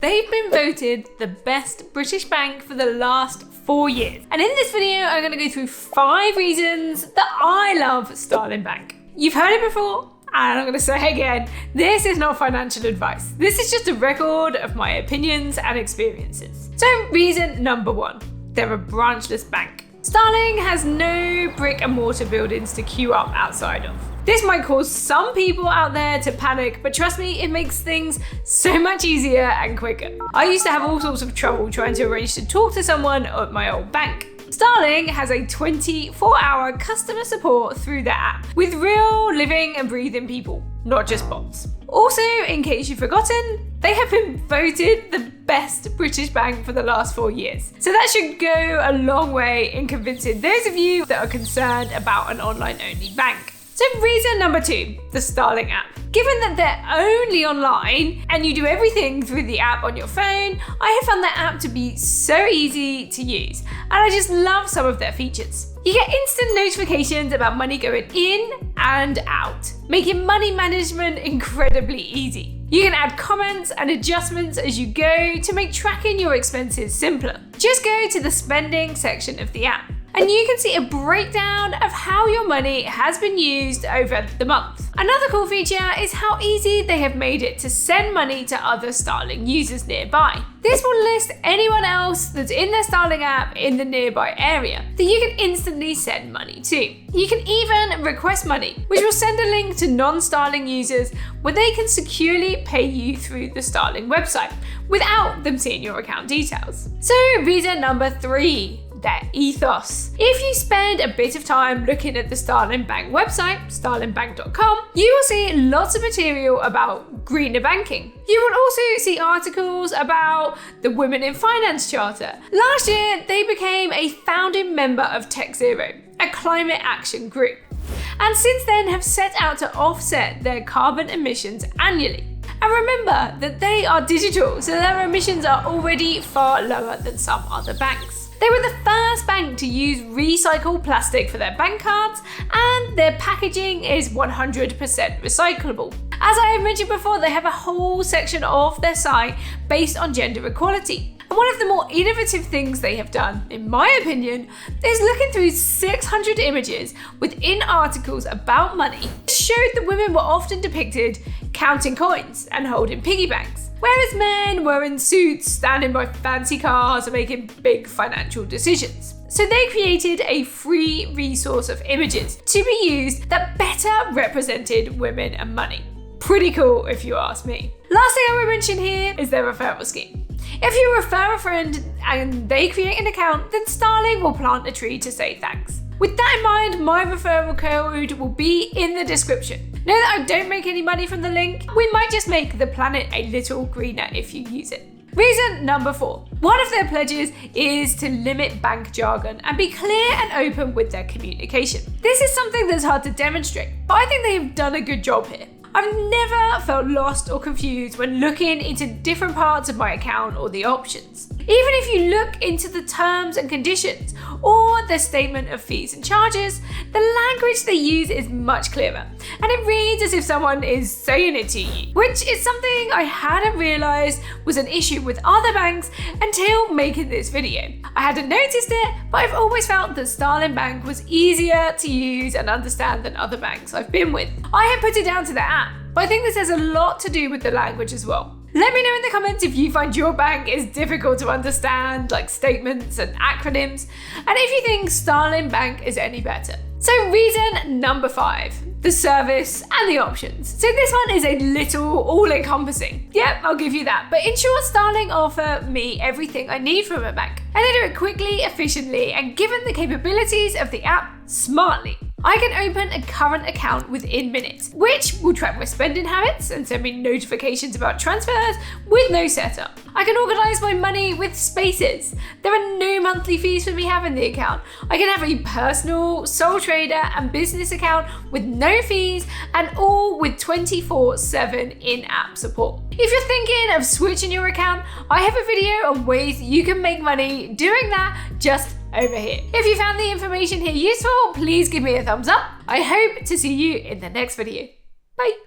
they've been voted the best British bank for the last 4 years. And in this video, I'm going to go through 5 reasons that I love Starling Bank. You've heard it before, and I'm going to say again, this is not financial advice. This is just a record of my opinions and experiences. So reason number 1, they're a branchless bank. Starling has no brick and mortar buildings to queue up outside of. This might cause some people out there to panic, but trust me, it makes things so much easier and quicker. I used to have all sorts of trouble trying to arrange to talk to someone at my old bank. Starling has a 24-hour customer support through their app, with real living and breathing people, not just bots. Also, in case you've forgotten, they have been voted the best British bank for the last 4 years. So that should go a long way in convincing those of you that are concerned about an online-only bank. So reason number 2, the Starling app. Given that they're only online and you do everything through the app on your phone, I have found that app to be so easy to use, and I just love some of their features. You get instant notifications about money going in and out, making money management incredibly easy. You can add comments and adjustments as you go to make tracking your expenses simpler. Just go to the spending section of the app, and you can see a breakdown of how your money has been used over the month. Another cool feature is how easy they have made it to send money to other Starling users nearby. This will list anyone else that's in their Starling app in the nearby area that you can instantly send money to. You can even request money, which will send a link to non-Starling users where they can securely pay you through the Starling website without them seeing your account details. So reason number 3, their ethos. If you spend a bit of time looking at the Starling Bank website, starlingbank.com, you will see lots of material about greener banking. You will also see articles about the Women in Finance Charter. Last year, they became a founding member of Tech Zero, a climate action group, and since then have set out to offset their carbon emissions annually. And remember that they are digital, so their emissions are already far lower than some other banks. They were the first bank to use recycled plastic for their bank cards, and their packaging is 100% recyclable. As I have mentioned before, they have a whole section of their site based on gender equality. And one of the more innovative things they have done, in my opinion, is looking through 600 images within articles about money. It showed that women were often depicted counting coins and holding piggy banks, whereas men were in suits, standing by fancy cars and making big financial decisions. So they created a free resource of images to be used that better represented women and money. Pretty cool if you ask me. Last thing I will mention here is their referral scheme. If you refer a friend and they create an account, then Starling will plant a tree to say thanks. With that in mind, my referral code will be in the description. Know that I don't make any money from the link. We might just make the planet a little greener if you use it. Reason number 4. One of their pledges is to limit bank jargon and be clear and open with their communication. This is something that's hard to demonstrate, but I think they have done a good job here. I've never felt lost or confused when looking into different parts of my account or the options. Even if you look into the terms and conditions or the statement of fees and charges, the language they use is much clearer, and it reads as if someone is saying it to you, which is something I hadn't realised was an issue with other banks until making this video. I hadn't noticed it, but I've always felt that Starling Bank was easier to use and understand than other banks I've been with. I had put it down to the app, but I think this has a lot to do with the language as well. Let me know in the comments if you find your bank is difficult to understand, like statements and acronyms, and if you think Starling Bank is any better. So reason number 5, the service and the options. So this one is a little all-encompassing. Yep, I'll give you that. But in short, Starling offer me everything I need from a bank, and they do it quickly, efficiently, and given the capabilities of the app, smartly. I can open a current account within minutes, which will track my spending habits and send me notifications about transfers with no setup. I can organise my money with spaces. There are no monthly fees for me having the account. I can have a personal, sole trader and business account with no fees, and all with 24/7 in-app support. If you're thinking of switching your account, I have a video on ways you can make money doing that just over here. If you found the information here useful, please give me a thumbs up. I hope to see you in the next video. Bye.